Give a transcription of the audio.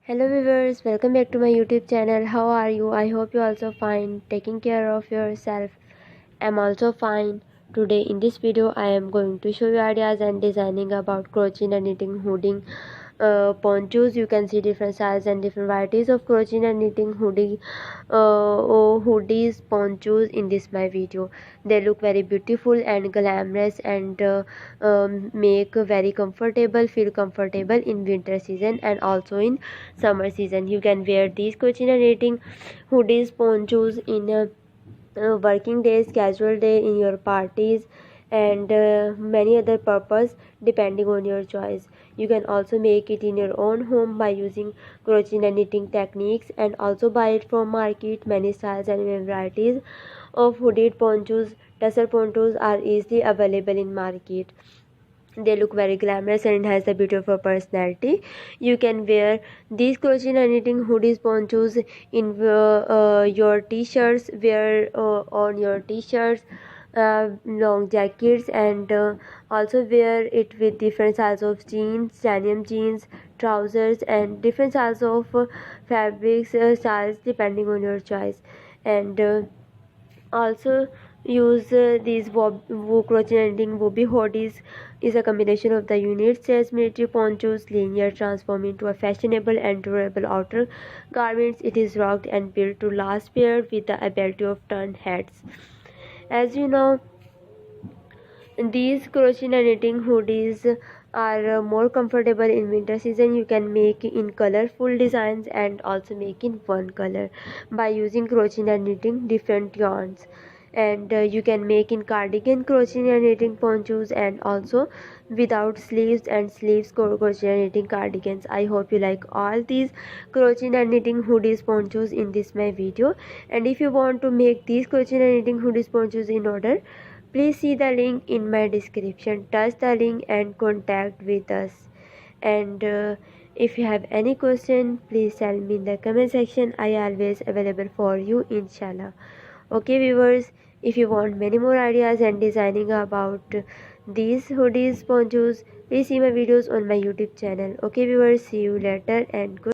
Hello viewers, welcome back to my YouTube channel. How are you? I hope you also fine, taking care of yourself. I'm also fine. Today in this video I am going to show you ideas and designing about crochet and knitting hooding ponchos. You can see different sizes and different varieties of crochet and knitting hoodies ponchos in this my video. They look very beautiful and glamorous and make very comfortable, feel comfortable in winter season and also in summer season. You can wear these crochet and knitting hoodies ponchos in working days, casual day, in your parties and many other purpose depending on your choice. You can also make it in your own home by using crochet and knitting techniques and also buy it from market. Many styles and varieties of hooded ponchos, tussar ponchos are easily available in market. They look very glamorous and it has the beautiful personality. You can wear these crochet and knitting hoodies ponchos in your t-shirts, wear on your t-shirts, long jackets, and also wear it with different styles of jeans, denim jeans, trousers, and different styles of fabrics styles depending on your choice. And also use these crochet and knitting bobby hoodies is a combination of the unit says military ponchos linear transform into a fashionable and durable outer garments. It is rocked and built to last, paired with the ability of turn heads. As you know, these crochet and knitting hoodies are more comfortable in winter season. You can make in colorful designs and also make in one color by using crochet and knitting different yarns. And you can make in cardigan crochet and knitting ponchos and also without sleeves and sleeves crochet and knitting cardigans. I hope you like all these crochet and knitting hoodies ponchos in this my video. And if you want to make these crochet and knitting hoodies ponchos in order, please see the link in my description. Touch the link and contact with us. And if you have any question, please tell me in the comment section. I always available for you, inshallah. Okay viewers, if you want many more ideas and designing about these hoodies ponchos, please see my videos on my YouTube channel. Okay viewers, see you later and good